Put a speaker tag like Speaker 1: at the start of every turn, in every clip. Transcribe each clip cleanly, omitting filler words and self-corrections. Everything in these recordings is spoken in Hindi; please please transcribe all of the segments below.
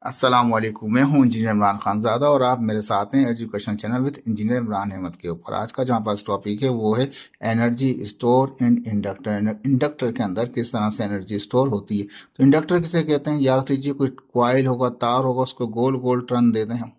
Speaker 1: अस्सलाम वालेकुम। मैं हूं इंजीनियर इमरान खानजादा और आप मेरे साथ हैं education channel with engineer Imran Ahmad के ऊपर। आज का जो हमारे पास टॉपिक है वो है एनर्जी स्टोर इन इंडक्टर। इंडक्टर के अंदर किस तरह से एनर्जी स्टोर होती है। तो इंडक्टर किसे कहते हैं? याद कीजिए, कोई कॉइल होगा, तार होगा, उसको गोल गोल टर्न दे दें हम।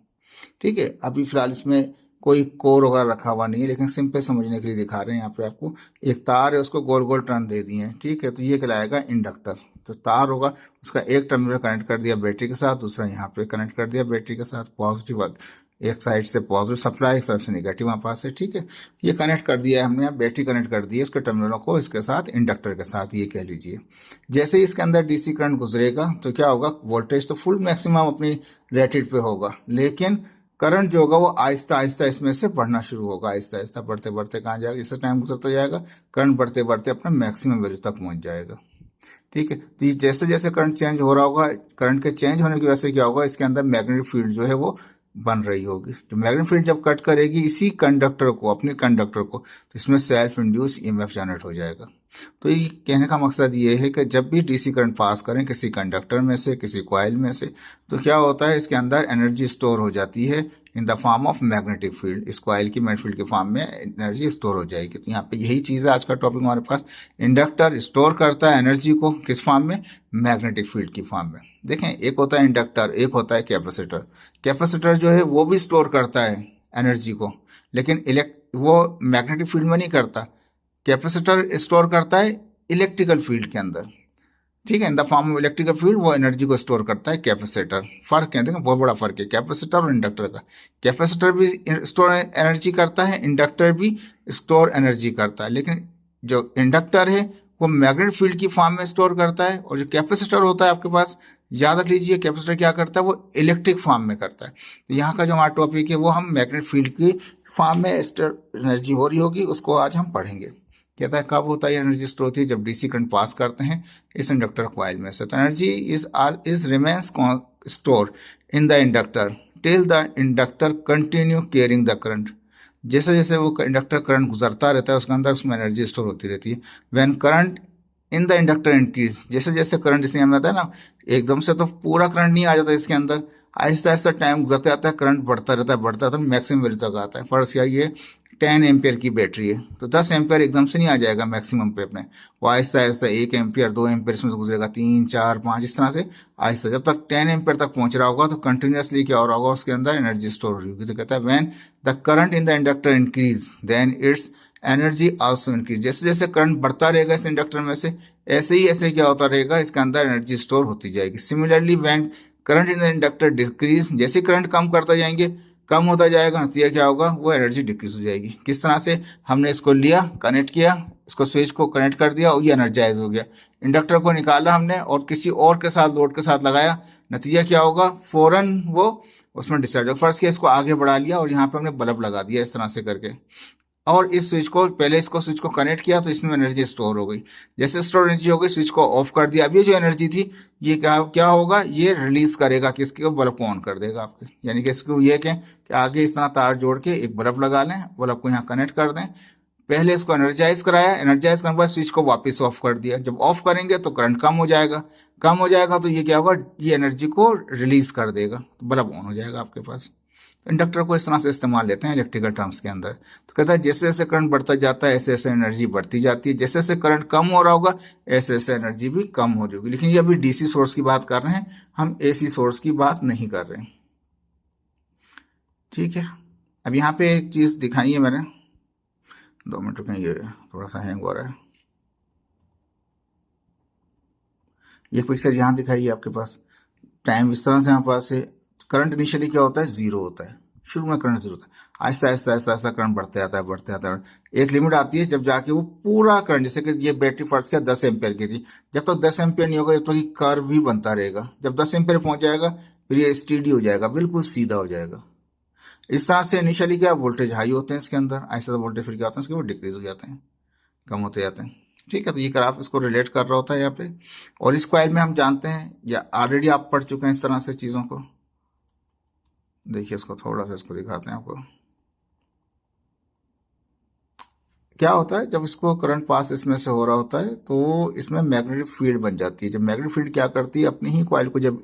Speaker 1: ठीक है, अभी फिलहाल इसमें कोई कोर वगैरह रखा हुआ नहीं है, लेकिन सिंपल समझने के लिए दिखा रहे हैं। यहाँ पे आपको एक तार है, उसको गोल गोल टर्न दे दिए हैं। ठीक है, तो ये कहलाएगा इंडक्टर। तो तार होगा, उसका एक टर्मिनल कनेक्ट कर दिया बैटरी के साथ, दूसरा यहाँ पे कनेक्ट कर दिया बैटरी के साथ। पॉजिटिव, एक साइड से पॉजिटिव सप्लाई, एक साइड से नेगेटिव हमारे पास है। ठीक है, ये कनेक्ट कर दिया है हमने, बैटरी कनेक्ट कर दी है इसके टर्मिनलों को इसके साथ, इंडक्टर के साथ ये कह लीजिए। जैसे ही इसके अंदर डीसी करंट गुजरेगा तो क्या होगा, वोल्टेज तो फुल मैक्सिमम अपनी रेटेड पे होगा, लेकिन करंट जो होगा वो आहिस्ता आहिस्ता इसमें से बढ़ना शुरू होगा। आहिस्ता आहिस्ता बढ़ते बढ़ते कहाँ जाएगा, इससे टाइम गुजरता जाएगा, करंट बढ़ते बढ़ते अपना मैक्सिमम वैल्यू तक पहुंच जाएगा। ठीक है, तो ये जैसे जैसे करंट चेंज हो रहा होगा, करंट के चेंज होने की वजह से क्या होगा, इसके अंदर मैग्नेटिक फील्ड जो है वो बन रही होगी। तो मैग्नेटिक फील्ड जब कट करेगी इसी कंडक्टर को, अपने कंडक्टर को, तो इसमें सेल्फ इंड्यूस ईएमएफ जनरेट हो जाएगा। तो ये कहने का मकसद ये है कि जब भी डीसी करंट पास करें किसी कंडक्टर में से, किसी कॉइल में से, तो क्या होता है, इसके अंदर एनर्जी स्टोर हो जाती है इन the form of magnetic field. इस कॉइल की मैग्नेटिक फील्ड के फॉर्म में एनर्जी स्टोर हो जाएगी। तो यहाँ पे यही चीज़ है आज का टॉपिक हमारे पास। इंडक्टर स्टोर करता है एनर्जी को किस फॉर्म में? मैग्नेटिक फील्ड की फॉर्म में। देखें, एक होता है इंडक्टर, एक होता है कैपेसिटर। कैपेसिटर जो है वो भी स्टोर करता है एनर्जी को, लेकिन वो मैग्नेटिक फील्ड में नहीं करता। कैपेसिटर स्टोर करता है इलेक्ट्रिकल फील्ड के अंदर। ठीक है, इन the form of electrical field वो एनर्जी को स्टोर करता है कैपेसिटर। फर्क है, देखो बहुत बड़ा फर्क है कैपेसिटर और इंडक्टर का। कैपेसिटर भी स्टोर एनर्जी करता है, इंडक्टर भी स्टोर एनर्जी करता है, लेकिन जो इंडक्टर है वो मैग्नेटिक फील्ड की फॉर्म में स्टोर करता है, और जो कैपेसिटर होता है आपके पास, याद रख लीजिए, कैपेसिटर क्या करता है, वो इलेक्ट्रिक फॉर्म में करता है। तो यहाँ का जो हमारा टॉपिक है वो हम मैग्नेटिक फील्ड की फॉर्म में एनर्जी हो रही होगी, उसको आज हम पढ़ेंगे। कहता है कब होता है एनर्जी स्टोर होती है, जब डीसी करंट पास करते हैं इस इंडक्टर कॉइल में से। तो energy is remains store in the inductor till the inductor continue carrying the current. जैसे जैसे वो इंडक्टर करंट गुजरता रहता है उसके अंदर उसमें एनर्जी स्टोर होती रहती है। When current in the inductor increase, जैसे जैसे करंट इसमें आता है ना, एकदम से तो पूरा करंट नहीं आ जाता इसके अंदर, आहिस्ता आहिस्ता टाइम गुजरते आता है, करंट बढ़ता रहता है, बढ़ता रहता है, मैक्सिमम वैल्यू तक आता है। फर्स्ट क्या, ये 10 एम्पियर की बैटरी है, तो 10 एम्पियर एकदम से नहीं आ जाएगा मैक्सिमम पे अपने, वो आहिस्ता आहिस्ता 1 एम्पियर 2 एम्पियर इसमें से गुजरेगा, 3 4 5 इस तरह से आहिस्ता। जब तक 10 एम्पियर तक पहुंच रहा होगा तो कंटिन्यूसली क्या हो रहा होगा, उसके अंदर एनर्जी स्टोर हो रही होगी। तो कहता है when the current in the inductor increase then its energy also increase. जैसे जैसे करंट बढ़ता रहेगा इस इंडक्टर में से, ऐसे ही ऐसे क्या होता रहेगा, इसके अंदर एनर्जी स्टोर होती जाएगी। Similarly when current in the inductor decrease, जैसे करंट कम करता जाएंगे, कम होता जाएगा, नतीजा क्या होगा, वो एनर्जी डिक्रीज हो जाएगी। किस तरह से, हमने इसको लिया, कनेक्ट किया, इसको स्विच को कनेक्ट कर दिया और ये एनर्जाइज हो गया। इंडक्टर को निकाला हमने और किसी और के साथ, लोड के साथ लगाया, नतीजा क्या होगा, फौरन वो उसमें डिस्चार्ज होगा। फर्स्ट किया, इसको आगे बढ़ा लिया और यहाँ पे हमने बल्ब लगा दिया इस तरह से करके, और इस स्विच को, पहले इसको स्विच को कनेक्ट किया तो इसमें एनर्जी स्टोर हो गई। जैसे स्टोर एनर्जी हो गई, स्विच को ऑफ कर दिया, अब ये जो एनर्जी थी ये क्या क्या होगा, ये रिलीज करेगा, किसके, बल्ब को ऑन कर देगा आपके। यानी कि इसको ये कहें कि आगे इस तरह तार जोड़ के एक बल्ब लगा लें, बल्ब को यहाँ कनेक्ट कर दें, पहले इसको एनर्जाइज कराया, एनर्जाइज करने के बाद स्विच को वापस ऑफ कर दिया। जब ऑफ करेंगे तो करंट कम हो जाएगा, कम हो जाएगा तो ये क्या होगा, ये एनर्जी को रिलीज कर देगा, बल्ब ऑन हो जाएगा आपके पास। इंडक्टर को इस तरह से इस्तेमाल लेते हैं इलेक्ट्रिकल टर्म्स के अंदर। तो कहता है जैसे जैसे करंट बढ़ता जाता है ऐसे ऐसे एनर्जी बढ़ती जाती है, जैसे जैसे करंट कम हो रहा होगा ऐसे ऐसे एनर्जी भी कम हो जाएगी। लेकिन ये अभी डीसी सोर्स की बात कर रहे हैं, हम एसी सोर्स की बात नहीं कर रहे हैं। ठीक है, अब यहाँ पे एक चीज दिखाई है मैंने, 2 मिनट रुकें, ये थोड़ा सा हैंग हो रहा है। ये पिक्चर यहाँ दिखाई है आपके पास, टाइम इस तरह से हमारे पास है। करंट इनिशियली क्या होता है, जीरो होता है, शुरू में करंट जीरो होता है, आहिस्ता आहिस्ता आहिस्ता आहिस्ता करंट बढ़ते आता है, बढ़ते आता है। एक लिमिट आती है जब जाके वो पूरा करंट, जैसे कि ये बैटरी फर्स्ट क्या 10 एम्पियर की थी, जब तक 10 एम्पियर नहीं होगा जब तक ये कर्व ही बनता रहेगा। जब 10 एम्पियर पहुंच जाएगा फिर ये स्टीडी हो जाएगा, बिल्कुल सीधा हो जाएगा। इस तरह से इनिशियली क्या वोल्टेज हाई होते हैं इसके अंदर, आहिस्ता वोल्टेज फिर क्या होता है इसके वो डिक्रीज हो जाते हैं, कम होते जाते हैं। ठीक है, तो ये ग्राफ इसको रिलेट कर रहा होता है यहाँ पे। और इस कॉइल में हम जानते हैं, या ऑलरेडी आप पढ़ चुके हैं इस तरह से चीज़ों को। देखिए इसको थोड़ा सा इसको दिखाते हैं आपको। क्या होता है, जब इसको करंट पास इसमें से हो रहा होता है तो इसमें मैग्नेटिक फील्ड बन जाती है। जब मैग्नेटिक फील्ड क्या करती है, अपनी ही कॉइल को जब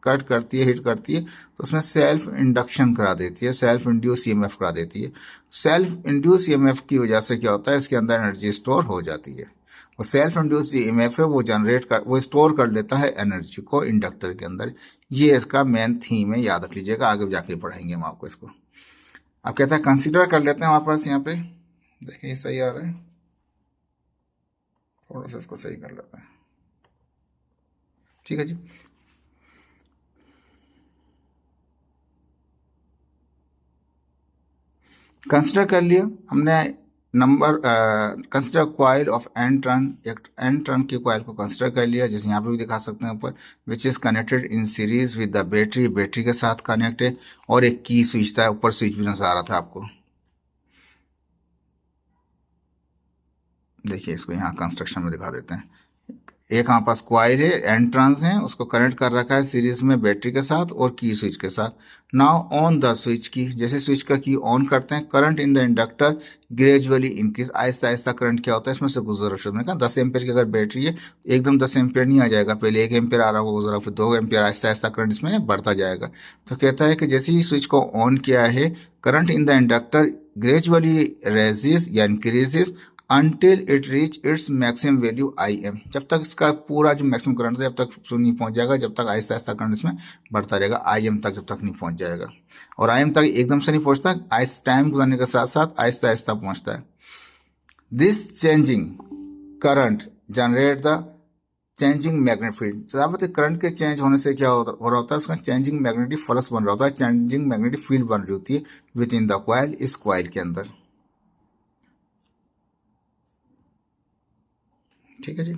Speaker 1: कट करती है, हिट करती है, तो उसमें सेल्फ इंडक्शन करा देती है, सेल्फ इंड्यूस ईएमएफ करा देती है। सेल्फ इंड्यूस ईएमएफ की वजह से क्या होता है, इसके अंदर एनर्जी स्टोर हो जाती है। वो सेल्फ इंड्यूस ईएमएफ है, वो स्टोर कर लेता है एनर्जी को इंडक्टर के अंदर। ये इसका मेन थीम है, याद रख लीजिएगा, आगे जाके पढ़ेंगे हम आपको इसको। अब कहता है कंसीडर कर लेते हैं हमारे पास यहाँ पे, देखिए सही आ रहा है, थोड़ा सा इसको सही कर लेते हैं, ठीक है जी। कंसिडर कर लिया हमने number, consider coil of N turn, एक एन टर्न की कॉइल को कंसिडर कर लिया, जैसे यहाँ पे भी दिखा सकते हैं ऊपर, which is connected in series with the battery, battery के साथ कनेक्ट है, और एक की स्विच था, ऊपर स्विच भी नजर आ रहा था आपको। देखिए इसको यहाँ कंस्ट्रक्शन में दिखा देते हैं। एक हमारे पास क्वाइल है, एन टर्न्स हैं, उसको कनेक्ट कर रखा है सीरीज में बैटरी के साथ और की स्विच के साथ। नाउ ऑन द स्विच की, जैसे स्विच का की ऑन करते हैं, current in the inductor gradually increase, Aahista Aahista current क्या होता है इसमें से गुजर शुरू होगा। 10 एम्पियर की अगर बैटरी है, एकदम 10 एम्पियर नहीं आ जाएगा, पहले 1 एम्पियर आ रहा होगा गुजरा, फिर 2 एम्पियर, आहिस्ता आहिस्ता करंट इसमें बढ़ता जाएगा। तो कहता है कि जैसे ही स्विच को ऑन किया है, current in the inductor gradually raises या increases until it reach its maximum value IM, जब तक इसका पूरा जो मैक्सिमम करंट है जब तक नहीं पहुंच जाएगा, जब तक आहिस्ता आहिस्ता करंट इसमें बढ़ता रहेगा, IM तक जब तक नहीं पहुंच जाएगा। और IM तक एकदम से नहीं पहुंचता, टाइम गुजरने के साथ साथ आहिस्ता आहिस्ता पहुंचता है। This changing current generate the changing magnetic field, साबित है करंट के चेंज होने से क्या हो रहा होता है, उसका चेंजिंग मैग्नेटिक फ्लक्स बन रहा होता है, चेंजिंग मैग्नेटिक फील्ड बन रही होती है विद इन द कॉइल, इस कॉइल के अंदर, ठीक है जी।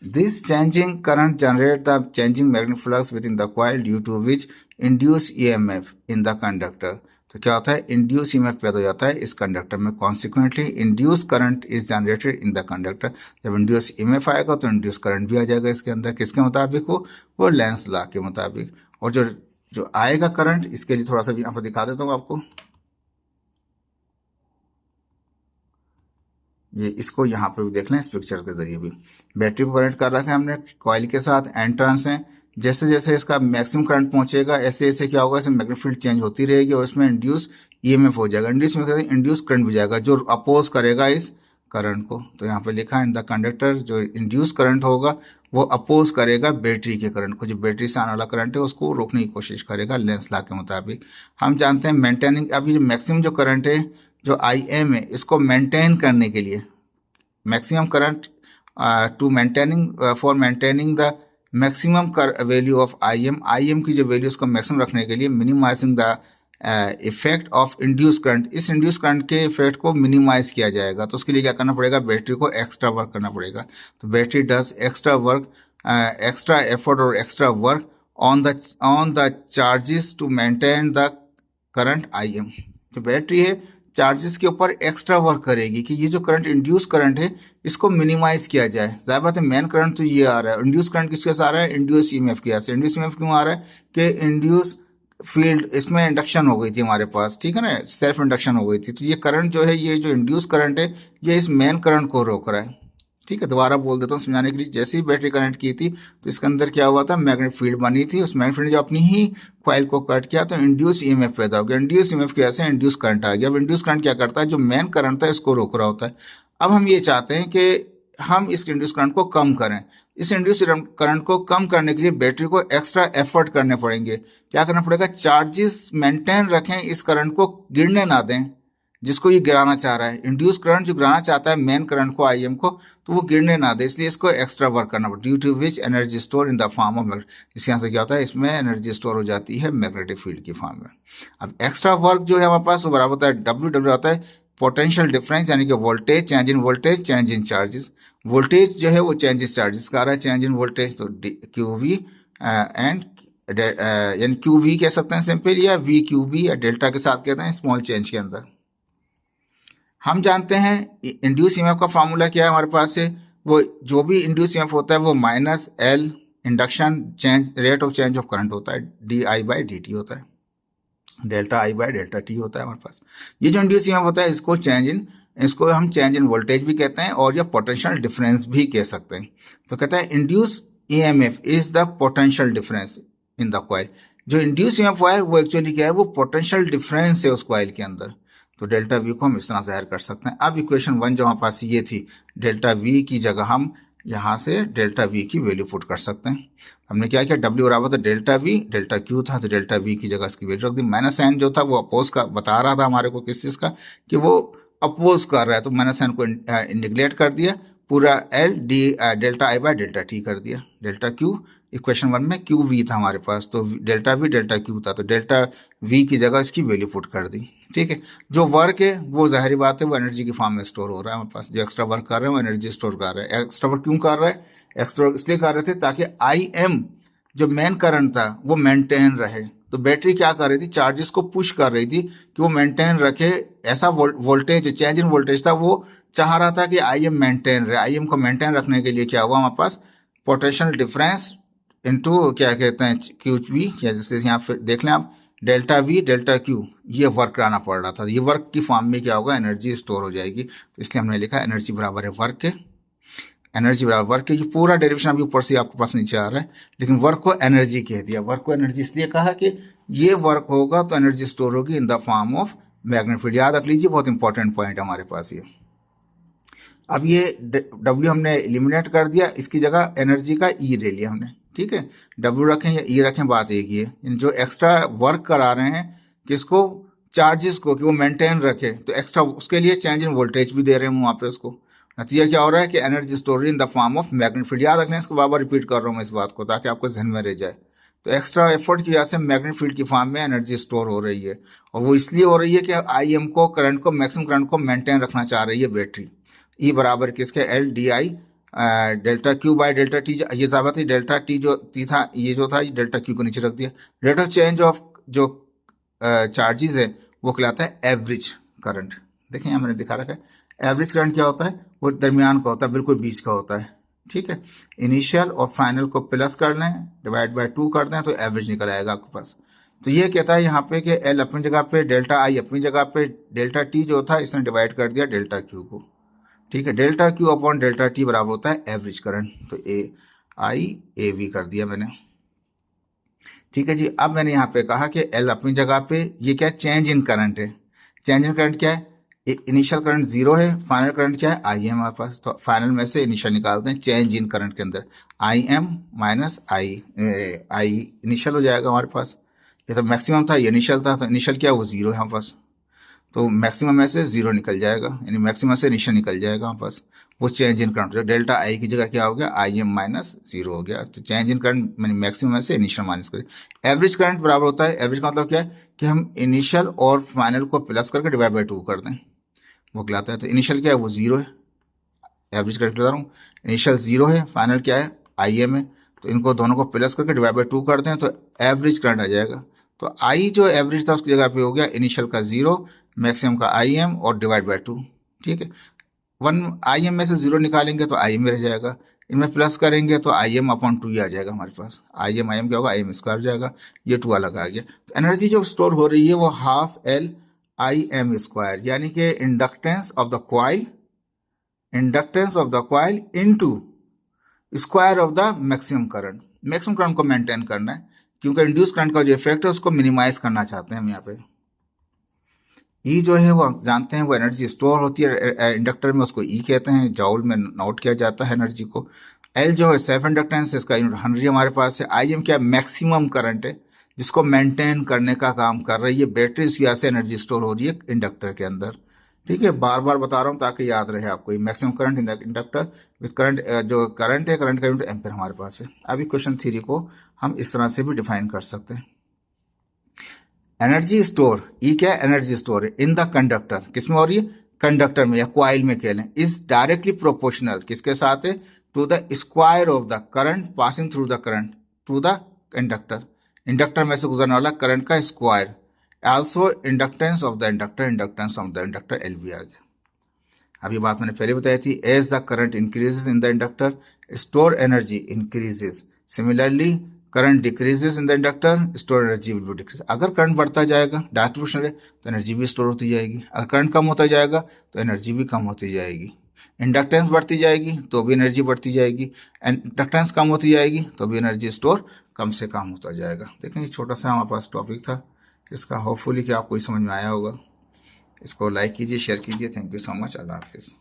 Speaker 1: This changing current generate the changing magnetic flux within the coil due to which induce EMF in the conductor। तो क्या होता है, इंड्यूस ईएमएफ पैदा हो जाता है इस कंडक्टर में, consequently induce current is generated in the conductor. जब इंड्यूस ईएमएफ आएगा तो इंड्यूस करंट भी आ जाएगा इसके अंदर, किसके मुताबिक वो लेंस लॉ के मुताबिक। और जो जो आएगा करंट, इसके लिए थोड़ा सा भी यहाँ पर दिखा देता हूँ आपको, ये इसको यहाँ पे भी देख लें इस पिक्चर के जरिए भी। बैटरी को कनेक्ट कर रखा है हमने कॉइल के साथ, एन टर्न्स हैं, जैसे जैसे इसका मैक्सिमम करंट पहुंचेगा ऐसे ऐसे क्या होगा, इसमें मैग्नेटिक फील्ड चेंज होती रहेगी और इसमें इंड्यूस ईएमएफ हो जाएगा, इंड्यूस करंट भी जाएगा जो अपोज करेगा इस करंट को। तो यहाँ पे लिखा है इन द कंडक्टर, जो इंड्यूस करंट होगा वो अपोज करेगा बैटरी के करंट को, जो बैटरी से आने वाला करंट है उसको रोकने की कोशिश करेगा लेंस लॉ के मुताबिक। हम जानते हैं मेंटेनिंग, अभी जो मैक्सिमम जो करंट है जो IM है, इसको मेंटेन करने के लिए, maximum current to maintaining for maintaining the maximum value of IM की जो वैल्यू उसको मैक्सिमम रखने के लिए, minimizing the effect of induce current, इस इंड्यूस करंट के इफेक्ट को मिनिमाइज किया जाएगा। तो उसके लिए क्या करना पड़ेगा, बैटरी को एक्स्ट्रा वर्क करना पड़ेगा। तो battery does extra work, extra effort और extra work on the charges to maintain the current IM। तो बैटरी है चार्जेस के ऊपर एक्स्ट्रा वर्क करेगी कि ये जो करंट इंड्यूस करंट है इसको मिनिमाइज किया जाए। जाहिर बात है मेन करंट तो ये आ रहा है, इंड्यूस करंट किसके साथ आ रहा है, इंड्यूस ईएमएफ की वजह से। इंड्यूस ईएमएफ क्यों आ रहा है कि इंड्यूस फील्ड, इसमें इंडक्शन हो गई थी हमारे पास, ठीक है ना, सेल्फ इंडक्शन हो गई थी। तो ये करंट जो है, ये जो इंड्यूस करंट है, ये इस मेन करंट को रोक रहा है, ठीक है। दोबारा बोल देता हूँ समझाने के लिए, जैसे ही बैटरी कनेक्ट की थी तो इसके अंदर क्या हुआ था, मैग्नेटिक फील्ड बनी थी, उस मैग्नेटिक फील्ड ने जो अपनी ही कॉइल को कट किया तो इंड्यूस ईएमएफ पैदा हो गया, इंड्यूस ईएमएफ की वजह से इंड्यूस करंट आ गया। अब इंड्यूस करंट क्या करता है, जो मेन करंट था इसको रोक रहा होता है। अब हम ये चाहते हैं कि हम इस इंड्यूस करंट को कम करें। इस इंड्यूस करंट को कम करने के लिए बैटरी को एक्स्ट्रा एफर्ट करने पड़ेंगे। क्या करना पड़ेगा, चार्जेस मेंटेन रखें, इस करंट को गिरने ना दें जिसको ये गिराना चाह रहा है। इंड्यूस करंट जो गिराना चाहता है मेन करंट को, IM को, तो वो गिरने ना दे, इसलिए इसको एक्स्ट्रा वर्क करना पड़ता है। Due to which energy store in the form of magnetic, इसके यहाँ से क्या होता है, इसमें एनर्जी स्टोर हो जाती है मैग्नेटिक फील्ड की फॉर्म में। अब एक्स्ट्रा वर्क जो है हमारे पास वो बराबर होता है W होता है पोटेंशियल डिफरेंस, यानी कि voltage, change in voltage, change in charges. Voltage जो है वो चेंज इन चार्जेस का आ रहा है, चेंज इन वोल्टेज तो QV एंड यानी QV कह सकते हैं सिंपल, या VQV या डेल्टा के साथ कहते हैं स्मॉल चेंज के अंदर। हम जानते हैं इंड्यूस ईएमएफ का फार्मूला क्या है हमारे पास है, वो जो भी इंड्यूस ईएमएफ होता है वो -L induction change, rate of change of current होता है, DI/dt होता है, डेल्टा I/ΔT होता है हमारे पास। ये जो इंड्यूस ईएमएफ होता है इसको चेंज इन इसको हम चेंज इन वोल्टेज भी कहते हैं और या पोटेंशियल डिफरेंस भी कह सकते हैं। तो कहता है induce EMF is the potential difference in the coil. जो इंड्यूस ईएमएफ है वो एक्चुअली क्या है, वो पोटेंशियल डिफरेंस है उस कॉइल के अंदर। तो डेल्टा वी को हम इस तरह ज़ाहिर कर सकते हैं। अब इक्वेशन 1 जो हमारे पास ये थी, डेल्टा वी की जगह हम यहाँ से डेल्टा वी की वैल्यू पुट कर सकते हैं। हमने क्या किया, डब्ल्यू बराबर था डेल्टा वी, डेल्टा क्यू था, तो डेल्टा वी की जगह इसकी वैल्यू रख दी। माइनस साइन जो था वो अपोज का बता रहा था हमारे को, किस चीज़ का, कि वो अपोज कर रहा है, तो माइनस साइन को निगलेक्ट कर दिया, पूरा L D delta I by delta T कर दिया। डेल्टा क्यू इक्वेशन 1 में क्यू वी था हमारे पास, तो डेल्टा वी डेल्टा क्यू था, तो डेल्टा वी की जगह इसकी वैल्यू पुट कर दी। ठीक है, जो वर्क है वो जाहिर बात है वो एनर्जी की फॉर्म में स्टोर हो रहा है हमारे पास। जो एक्स्ट्रा वर्क कर रहे हैं वो एनर्जी स्टोर कर रहे हैं। एक्स्ट्रा वर्क क्यों कर रहा है, एक्स्ट्रा वर्क इसलिए कर रहे थे ताकि आई एम जो मेन करंट था वो मेंटेन रहे। तो बैटरी क्या कर रही थी, चार्जेस को पुश कर रही थी कि वो मेंटेन रखे। ऐसा वोल्टेज चेंज इन वोल्टेज था, वो चाह रहा था कि आई एम मेंटेन रहे। आई एम को मेंटेन रखने के लिए क्या हुआ हमारे पास, पोटेंशियल डिफरेंस इनटू क्या कहते हैं क्यू वी, या जैसे यहाँ फिर देख लें आप, डेल्टा वी डेल्टा क्यू, ये वर्क कराना पड़ रहा था। ये वर्क की फॉर्म में क्या होगा, एनर्जी स्टोर हो जाएगी। तो इसलिए हमने लिखा एनर्जी बराबर है वर्क के, एनर्जी बराबर वर्क के। ये पूरा डेरिवेशन अभी ऊपर से आपके पास नीचे आ रहा है, लेकिन वर्क को एनर्जी कह दिया। वर्क को एनर्जी इसलिए कहा कि ये वर्क होगा तो एनर्जी स्टोर होगी इन the form of magnetic field. याद रख लीजिए, बहुत इंपॉर्टेंट पॉइंट हमारे पास ये। अब ये डब्ल्यू हमने एलिमिनेट कर दिया, इसकी जगह एनर्जी का ई ले लिया हमने। ठीक है, डब्ल्यू रखें या ई रखें, बात एक ही है। जो एक्स्ट्रा वर्क करा रहे हैं किसको, चार्जेस को, कि वो मेंटेन रखे, तो एक्स्ट्रा उसके लिए चेंज इन वोल्टेज भी दे रहे हैं वहाँ पे उसको। नतीजा क्या हो रहा है कि energy store in the form of magnetic field. याद रखना, इसको बार बार रिपीट कर रहा हूँ मैं इस बात को, ताकि आपको जहन में रह जाए। तो एक्स्ट्रा एफर्ट की वजह से मैग्नेटिक फील्ड की फॉर्म में एनर्जी स्टोर हो रही है, और वो इसलिए हो रही है कि आई एम को, करंट को, मैक्सिमम करंट को मेंटेन रखना चाह रही है बैटरी। ई बराबर किसके, L D I delta Q by delta T. ये साबित है, डेल्टा टी जो टी था, ये जो था, डेल्टा क्यू को नीचे रख दिया। रेट ऑफ चेंज ऑफ जो चार्जेस है वो कहलाता है एवरेज करंट। देखें यहाँ मैंने दिखा रखा है, एवरेज करंट क्या होता है, वो दरमियान का होता है, बिल्कुल बीच का होता है। ठीक है, इनिशियल और फाइनल को प्लस कर लें, डिवाइड बाय 2 कर दें, तो एवरेज निकल आएगा आपके पास। तो ये कहता है यहाँ पे कि एल अपनी जगह पे, डेल्टा आई अपनी जगह पे, डेल्टा टी जो था इसने डिवाइड कर दिया डेल्टा क्यू को। ठीक है, delta Q upon delta T बराबर होता है एवरेज करंट। तो ए आई ए वी कर दिया मैंने। ठीक है जी, अब मैंने यहाँ पे कहा कि एल अपनी जगह पे, ये क्या, चेंज इन करंट है। चेंज इन करंट क्या है, इनिशियल करंट 0 है, फाइनल करंट क्या है, आई है हमारे पास। तो फाइनल में से इनिशियल निकालते हैं, चेंज इन करंट के अंदर I am minus I, I initial हो जाएगा हमारे पास। ये तो मैक्सिमम था, ये इनिशियल था, तो इनिशियल क्या है, वो 0 है हमारे पास। तो मैक्सिमम में से 0 निकल जाएगा, यानी मैक्सिमम से इनिशियल निकल जाएगा हमारे पास। वो चेंज इन करंट, जो डेल्टा आई की जगह क्या हो गया, आई एम माइनस 0 हो गया। तो चेंज इन करंट मैंने मैक्सिमम में से इनिशियल माइनस करें। एवरेज करंट बराबर होता है, एवरेज का मतलब क्या है कि हम इनिशियल और फाइनल को प्लस करके डिवाइड बाई 2 कर दें, वो कहलाता है। तो इनिशियल क्या है, वो 0 है, एवरेज करंट बता रहा हूँ, इनिशियल 0 है, फाइनल क्या है, आई एम है। तो इनको दोनों को प्लस करके डिवाइड बाई 2 कर दें, तो एवरेज करंट आ जाएगा। तो आई जो एवरेज था उसकी जगह पे हो गया इनिशियल का 0, मैक्सिमम का आई एम और डिवाइड बाय 2। ठीक है, 1 आई एम में से 0 निकालेंगे तो आई एम में रह जाएगा, इनमें प्लस करेंगे तो आई एम अपॉन 2 ही आ जाएगा हमारे पास। आई एम क्या होगा, आई एम स्क्वायर जाएगा, ये 2 अलग आ गया। तो एनर्जी जो स्टोर हो रही है वो half L I am square, यानी कि inductance of the coil, inductance of the coil into square of the maximum current. Maximum current को मेंटेन करना है, क्योंकि इंड्यूस करंट का जो इफेक्ट है उसको मिनिमाइज करना चाहते हैं हम यहाँ पे। ई जो है वो जानते हैं वो एनर्जी स्टोर होती है इंडक्टर में, उसको ई कहते हैं, जॉउल में नोट किया जाता है एनर्जी को। एल जो है सेल्फ इंडक्टेंस, इसका यूनिट हेनरी हमारे पास है। आई एम क्या, मैक्सिमम करंट है जिसको मेंटेन करने का काम कर रही है बैटरी, इस वजह से एनर्जी स्टोर हो रही है इंडक्टर के अंदर। ठीक है, बार बार बता रहा हूँ ताकि याद रहे आपको, maximum current in the inductor with current, जो करंट है, करंट का यूनिट एम्पेयर हमारे पास है। अभी क्वेश्चन 3 को हम इस तरह से भी डिफाइन कर सकते हैं। एनर्जी स्टोर, ई क्या है, एनर्जी स्टोर है इन द कंडक्टर, किसमें हो रही है, कंडक्टर में या क्वाइल में कह लें, इज डायरेक्टली प्रोपोर्शनल, किसके साथ है, to the square of the current passing through the current through the inductor. Inductor में से गुजरने वाला करंट का square, also inductance of the inductor, inductance of the inductor L भी आ गया। अब ये बात मैंने पहले बताई थी, as the current increases in the inductor store energy increases, similarly current decreases in the inductor, store energy will be decrease. अगर करंट बढ़ता जाएगा डायरेक्ट प्रोपोर्शनल है तो एनर्जी भी स्टोर होती जाएगी, अगर करंट कम होता जाएगा तो एनर्जी भी कम होती जाएगी। इंडक्टेंस बढ़ती जाएगी तो भी एनर्जी बढ़ती जाएगी, इंडक्टेंस कम होती जाएगी तो भी एनर्जी स्टोर कम से कम होता जाएगा। देखें, ये छोटा सा हमारे पास टॉपिक था, इसका होपफुली कि आपको समझ में आया होगा। इसको लाइक कीजिए, शेयर कीजिए। Thank you so much. अल्लाह हाफिज़।